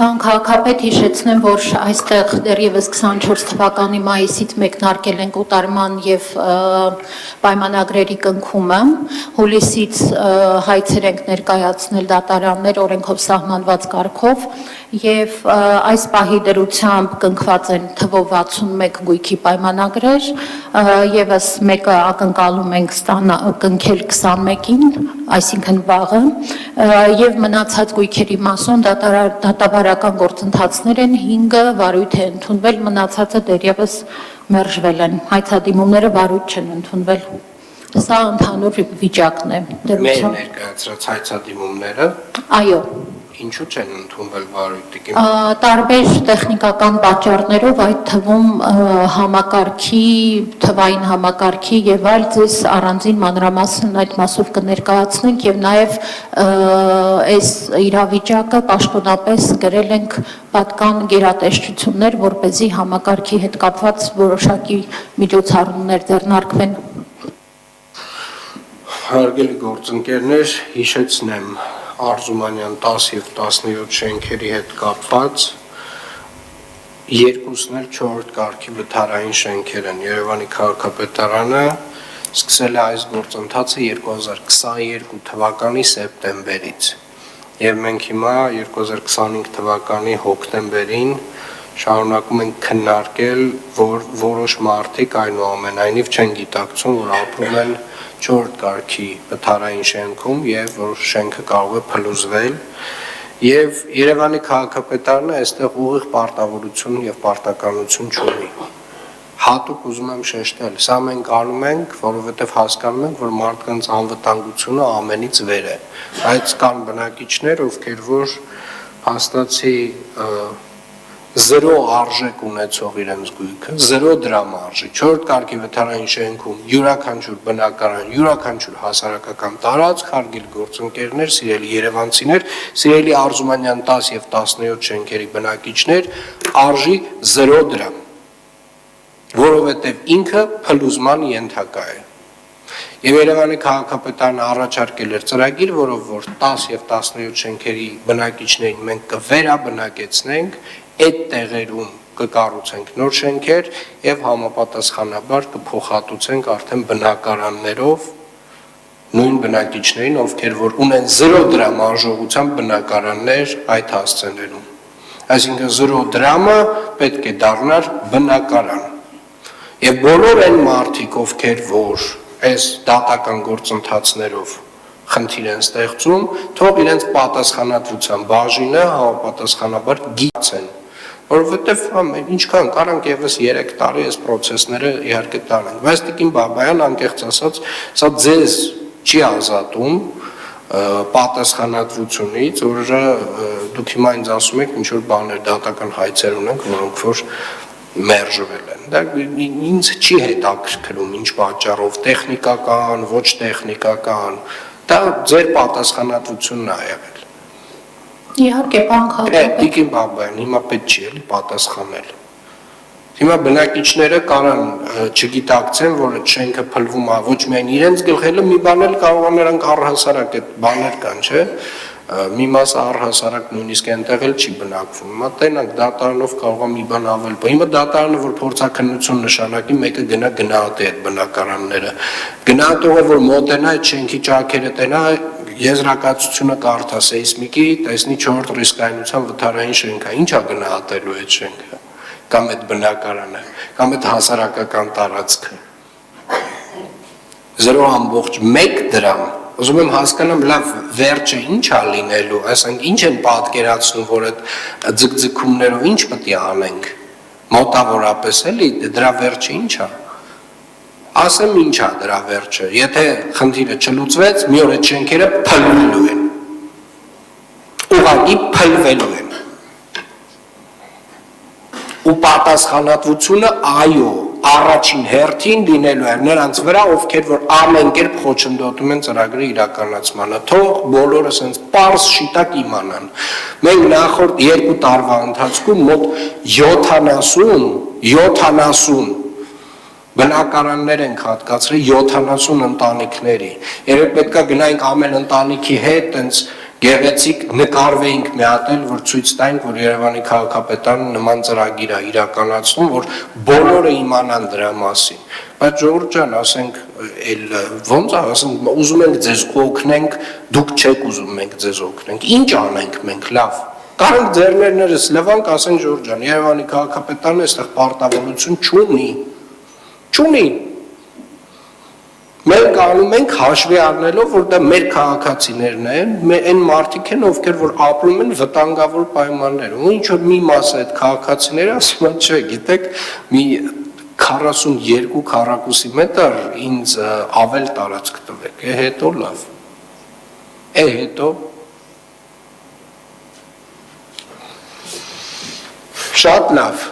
Պարոն քաղաքապետ, հիշեցնեմ, որ այստեղ դեռևս 24 թվականի մայիսից մեկնարկել ենք օտարման եւ պայմանագրերի կնքումը, հուլիսից հայցեր ենք ներկայացնել դատարաններ օրենքով սահմանված կարգով եւ այս պահի դրությամբ կնքված են թվով 61 գույքի պայմանագրեր, եւս մեկը ակնկալում ենք կնքել 21-ին, այսինքն վաղը, եւ մնացած գույքերի մասում դատավարական գործընթացներ են 5-ը վարույթ է ընդունվել, մնացածը դեռևս մերժվել են, հայցադիմումները վարույթ չեն ընդունվել։ Սա ընդհանուր վիճակն է։ Մեր ներկայացրած հայցադիմումները, այո, ինչու չեն ընդունվել վարույթի։ Տարբեր տեխնիկական պատճառներով, այդ թվում համակարգի, թվային համակարգի եւ այլ ձեզ առանձին մանրամասն այդ մասով կներկայացնենք եւ նաեւ այս իրավիճակը պաշտոնապես գրել ենք պատկան գերատեսչություններ, որպեսզի համակարգի հետ կապված որոշակի միջոցառումներ ձեռնարկվեն։ Հարգելի գործընկերներ, հիշեցնեմ Արզումանյան 10 եւ 17 շենքերի հետ կապված երկուսն էլ 4-րդ կարգի վթարային շենքեր են։ Երևանի քաղաքապետարանը սկսել է այս գործընթացը 2022 թվականի սեպտեմբերից եւ մենք հիմա 2025 թվականի հոկտեմբերին շարունակում ենք քննարկել, որ որոշ մարդիկ այնուամենայնիվ չեն գիտակցում, որ ապրում են 4-րդ կարգի վթարային շենքում եւ որ շենքը կարող է փլուզվել եւ Երևանի քաղաքապետարանը այստեղ ուղիղ պարտավորություն եւ պարտականություն չունի։ Հատուկ ուզում եմ շեշտել, սա մենք անում ենք, որովհետեւ հասկանում ենք, որ մարդկանց անվտանգությունը ամենից վեր է։ Բայց կան բնակիչներ, ովքեր որ հաստատի 0 արժեք ունեցող իրենց գույքը, 0 դրամ արժի, 4-րդ կարգի վթարային շենքում յուրաքանչյուր բնակարան, յուրաքանչյուր հասարակական տարածք, հարգելի գործընկերներ, սիրելի երևանցիներ, սիրելի Արզումանյան 10 եւ 17 շենքերի բնակիչներ, արժի 0 դրամ, որովհետեւ ինքը փլուզման ենթակա է։ Եվ Երևանի քաղաքապետարանը առաջարկել էր ծրագիր, որով որ 10 եւ 17 շենքերի բնակիչներին մենք կվերաբնակեցնենք, այդ տեղերում կկառուցենք նոր շենքեր եւ համապատասխանաբար կփոխհատուցենք արդեն բնակարաններով նույն բնակիչներին, ովքեր որ ունեն 0 դրամ արժողությամբ բնակարաններ այդ հասցեներում։ Այսինքն 0 դրամը պետք է դառնար բնակարան։ Եվ բոլոր այն մարդիկ, ովքեր որ այս դատական գործընթացներով խնդիր են ստեղծում, թող իրենց պատասխանատվության բաժինը համապատասխանաբար գիտեն, որովհետև ինչքան կարանք եւս 3 տարի այս process-ները իհարկե տանենք, բայց Տիկին Բաբայան անկեղծ ասած, սա ձեզ չի ազատում պատասխանատվությունից, որ դուք հիմա ինձ ասում եք ինչ որ բաներ դատական հայցեր ունենք, որոնք որ մերժվել են։ Դա ինձ չի հետաքրքրում ինչ պատճառով, տեխնիկական, ոչ տեխնիկական, դա ձեր պատասխանատվությունն է եղել։ Իհարկե, պարոն քաղաքապետ։ Տիկին Բաբայան, հիմա պետք չի էլի պատասխանել։ Հիմա բնակիչները կարան չգիտակցեն, որ այդ շենքը փլվում է ոչ միայն իրենց գլխելը, մի բան էլ կարող է նրանք առհասարակ այդ բաներ կան, չէ՞։ Մի մասը առհասարակ նույնիսկ այնտեղ էլ չի բնակվում։ Հիմա տենանք դատարանով կարող է մի բան ավել։ Հիմա դատարանը որ փորձաքննություն նշանակի, մեկը գնահատի այդ բնակարանները։ Գնահատողը որ մոտենա այդ շենքի ճաքերը տենա, եզրակացությունը կարդա սեյսմիկի, տեսնի 4-րդ ռիսկայնության վթարային շենքա, ի՞նչ է գնահատելու այդ շենքը, կամ այդ բնակարանը, կամ այդ հասարակական տարածքը։ 0.1 դրամ։ Ուզում եմ հասկանամ լավ վերջը ինչ է լինելու, այսինքն ինչ են պատկերացնում, որ այդ ձգձգումներով ինչ պետք է անենք։ Մոտավորապես էլի դրա վերջը ինչ է։ Ասեմ ինչ է դրա վերջը։ Եթե խնդիրը չլուծվեց, մի օր այդ շենքերը փլվելու են։ Ուղղակի փլվելու են։ Ու պատասխանատվությունը այո, առաջին հերթին լինելու է նրանց վրա, ովքեր որ ամեն կերպ խոչընդոտում են ծրագրի իրականացմանը, թող բոլորը սենց պարզ շիտակ իմանան։ Մենք նախորդ 2 տարվա ընթացքում մոտ 70 բնակարաններ ենք հատկացրել 70 ընտանիքների։ Երբ պետքա գնայինք ամեն ընտանիքի հետ, տենց գեղեցիկ նկարվեինք մի հատ էլ, որ ցույց տայինք, որ Երևանի քաղաքապետարանը նման ծրագիր է իրականացնում, որ բոլորը իմանան դրա մասին։ Բայց Ժողովուրդ ջան, ասենք, էլ ոնց է, ասենք, ուզում ենք ձեզ օգնենք, դուք չեք ուզում մենք ձեզ օգնենք։ Ինչ անենք մենք, լավ։ Կարող ձեռներներս լվանք, ասենք Ժողովուրդ ջան, Երևանի քաղաքապետարանը այստեղ պարտավորություն չունի։ Մենք անում ենք հաշվի առնելով, որ դա մեր քաղաքացիներն են, այն մարդիկ են, ովքեր որ ապրում են վտանգավոր պայմաններում։ Ու ինչ որ մի մասը այդ քաղաքացիները ասում են, չէ, գիտեք, մի 42 քառակուսի մետր ինձ ավել տարածք տվեք, հետո լավ։ Հետո շատ լավ,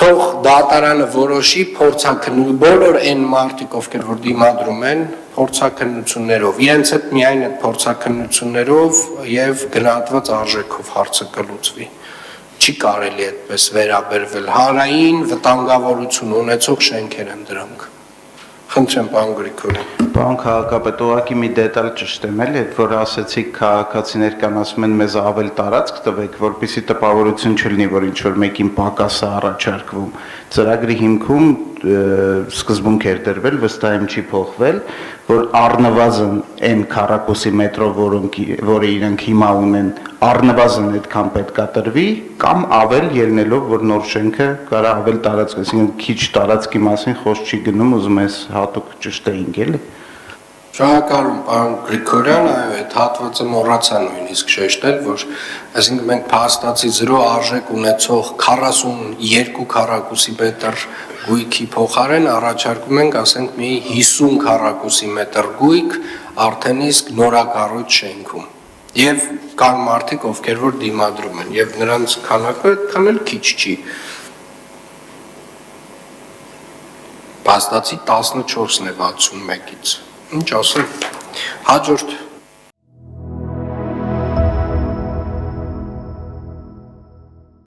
թող դատարանը որոշի փորձաքննություն, բոլոր այն մարդիկ, ովքեր որ դիմադրում են, փորձաքննություններով, իրենց հետ միայն այդ փորձաքննություններով եւ գնահատված արժեքով հարցը կլուծվի։ Չի կարելի այդպես վերաբերվել, հանրային վտանգավորություն ունեցող շենքեր են դրանք։ Խնդրեմ, պարոն Գրիգորյան։ Պարոն քաղաքապետ, ուղղակի մի դետալ ճշտեմ էլի, այդ որ ասեցիք քաղաքացիներ կան ասում են մեզ ավել տարածք տվեք, որպեսզի տպավորություն չլինի, որ ինչ որ մեկին պակաս է առաջարկվում։ Ծրագրի հիմքում սկզբունք էր դրվել, վստահ եմ չի փոխվել, որ առնվազն այն քառակուսի մետրով, որը իրենք հիմա ունեն, առնվազն այդքան պետք է տրվի, կամ ավել ելնելով, որ նոր շենքը կարա ավել տարածք, այսինքն քիչ տարածքի մասին խոսք չի գնում, ուզում ես հատուկ ճշտեինք էլի։ Շնորհակալություն, պարոն Գրիգորյան, այո, այդ հատվածը մոռացա նույնիսկ շեշտել, որ այսինքն մենք փաստացի 0 արժեք ունեցող 42 քառակուսի մետր գույքի փոխարեն առաջարկում ենք, ասենք, մի 50 քառակուսի մետր գույք արդեն իսկ նորակառույց շենքում։ Եվ կան մարդիկ, ովքեր որ դիմադրում են, եւ նրանց քանակը այդքան էլ քիչ չի։ Փաստացի 14-ն է 61-ից։ Ինչ ասեմ, հաջորդ